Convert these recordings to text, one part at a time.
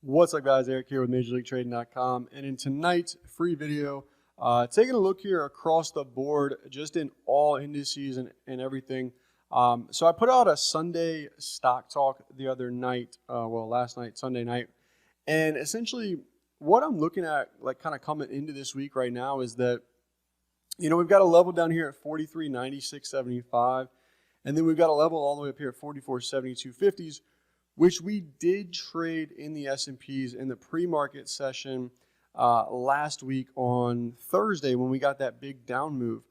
What's up, guys? Eric here with MajorLeagueTrading.com, and in tonight's free video, taking a look here across the board, just in all indices and everything. So I put out a Sunday stock talk the other night, last night, Sunday night, and essentially what I'm looking at, like kind of coming into this week right now, is that we've got a level down here at 43.9675, and then we've got a level all the way up here at 44.7250s. Which we did trade in the S&Ps in the pre-market session last week on Thursday when we got that big down move.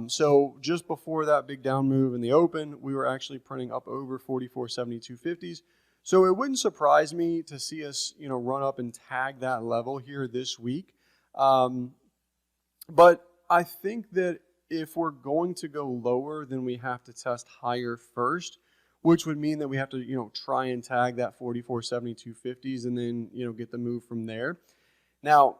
So just before that big down move in the open, we were actually printing up over 44.7250s. So it wouldn't surprise me to see us, run up and tag that level here this week. But I think that if we're going to go lower, then we have to test higher first, which would mean that we have to, try and tag that 44.7250s and then, get the move from there. Now,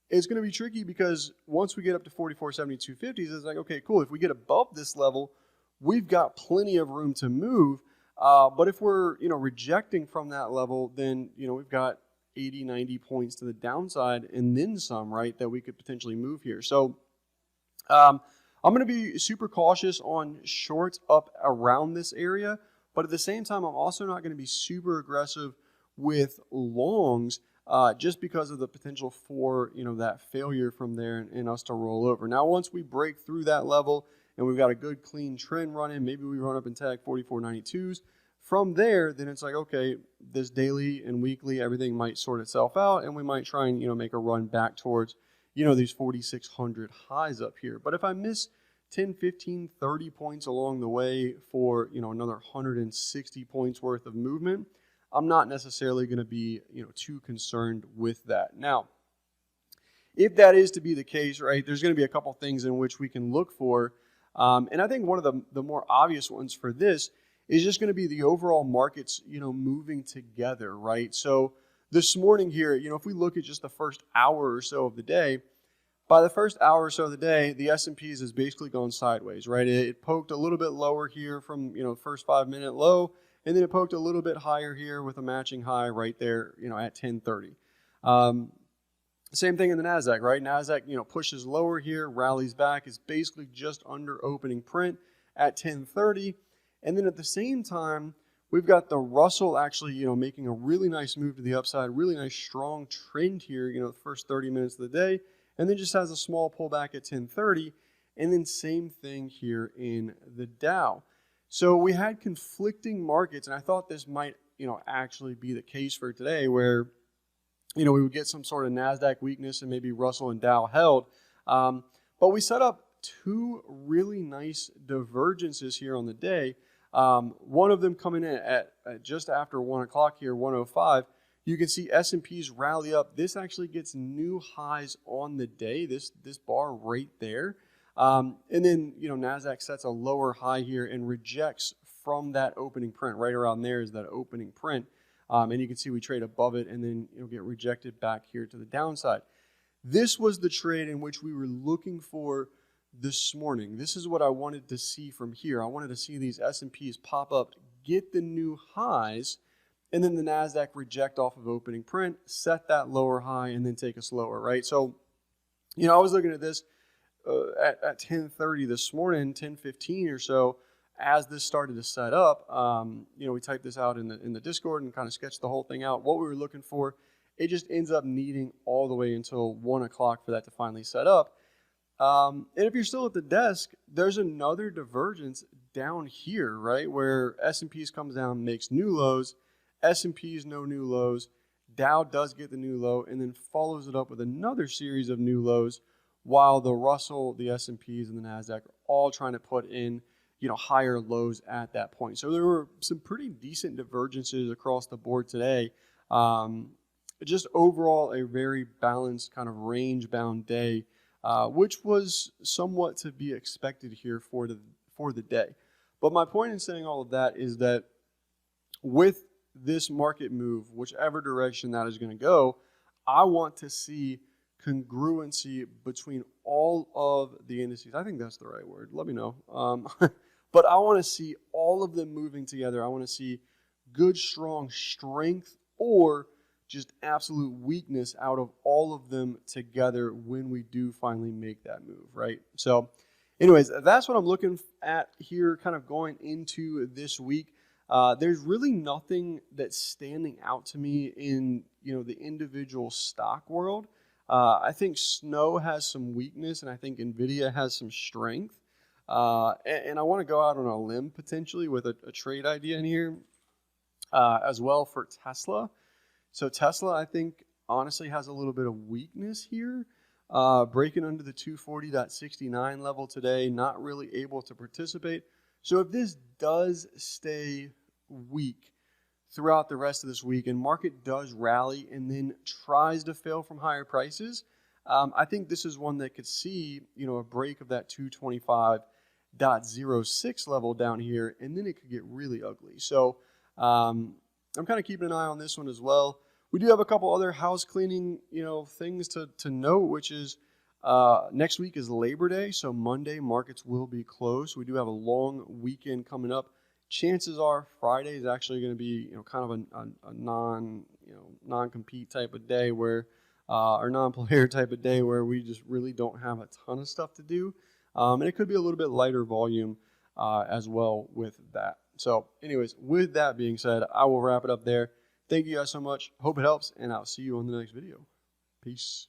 it's going to be tricky because once we get up to 44.7250s, it's like, okay, cool. If we get above this level, we've got plenty of room to move. But if we're, rejecting from that level, then, we've got 80, 90 points to the downside and then some, right, that we could potentially move here. So, I'm going to be super cautious on shorts up around this area. But at the same time, I'm also not going to be super aggressive with longs just because of the potential for, that failure from there and us to roll over. Now, once we break through that level and we've got a good clean trend running, maybe we run up and tag 44.92s. From there, then it's like, okay, this daily and weekly, everything might sort itself out, and we might try and, make a run back towards, these 4,600 highs up here. But if I miss 10, 15, 30 points along the way for, another 160 points worth of movement, I'm not necessarily going to be, too concerned with that. Now, if that is to be the case, right, there's going to be a couple things in which we can look for. And I think one of the more obvious ones for this is just going to be the overall markets, moving together, right? So this morning here, if we look at just the first hour or so of the day, by the first hour or so of the day, the S&Ps has basically gone sideways, right? It poked a little bit lower here from, first 5-minute low, and then it poked a little bit higher here with a matching high right there, at 10:30. Same thing in the NASDAQ, right? NASDAQ, pushes lower here, rallies back, is basically just under opening print at 10:30. And then at the same time, we've got the Russell actually, making a really nice move to the upside, really nice strong trend here, the first 30 minutes of the day. And then just has a small pullback at 10:30, and then same thing here in the Dow. So we had conflicting markets, and I thought this might, actually be the case for today, where, we would get some sort of NASDAQ weakness and maybe Russell and Dow held. But we set up two really nice divergences here on the day. One of them coming in at just after 1 o'clock here, 1:05. You can see S&Ps rally up. This actually gets new highs on the day, this bar right there. And then, NASDAQ sets a lower high here and rejects from that opening print. Right around there is that opening print. And you can see we trade above it and then get rejected back here to the downside. This was the trade in which we were looking for this morning. This is what I wanted to see from here. I wanted to see these S&Ps pop up, get the new highs, and then the NASDAQ reject off of opening print, set that lower high, and then take us lower, right? So, I was looking at this at 10:30 this morning, 10:15 or so, as this started to set up. We typed this out in the Discord and kind of sketched the whole thing out. What we were looking for, it just ends up needing all the way until 1 o'clock for that to finally set up. And if you're still at the desk, there's another divergence down here, right, where S&Ps comes down, makes new lows. S&Ps no new lows, Dow does get the new low, and then follows it up with another series of new lows, while the Russell, the S&Ps, and the NASDAQ are all trying to put in, higher lows at that point. So there were some pretty decent divergences across the board today. Just overall a very balanced kind of range-bound day, which was somewhat to be expected here for the day. But my point in saying all of that is that with this market move, whichever direction that is going to go, I want to see congruency between all of the indices. I think that's the right word. Let me know. But I want to see all of them moving together. I want to see good, strong strength or just absolute weakness out of all of them together when we do finally make that move, right? So anyways, that's what I'm looking at here kind of going into this week. There's really nothing that's standing out to me in, the individual stock world. I think Snow has some weakness, and I think NVIDIA has some strength. And I want to go out on a limb potentially with a trade idea in here as well for Tesla. So Tesla, I think, honestly has a little bit of weakness here. Breaking under the 240.69 level today, not really able to participate. So if this does stay weak throughout the rest of this week and market does rally and then tries to fail from higher prices, I think this is one that could see, a break of that 225.06 level down here, and then it could get really ugly. So I'm kind of keeping an eye on this one as well. We do have a couple other house cleaning, things to note, which is next week is Labor Day, so Monday markets will be closed. We do have a long weekend coming up. Chances are Friday is actually going to be, kind of a non-compete type of day where, or non-player type of day where we just really don't have a ton of stuff to do. And it could be a little bit lighter volume as well with that. So anyways, with that being said, I will wrap it up there. Thank you guys so much. Hope it helps, and I'll see you on the next video. Peace.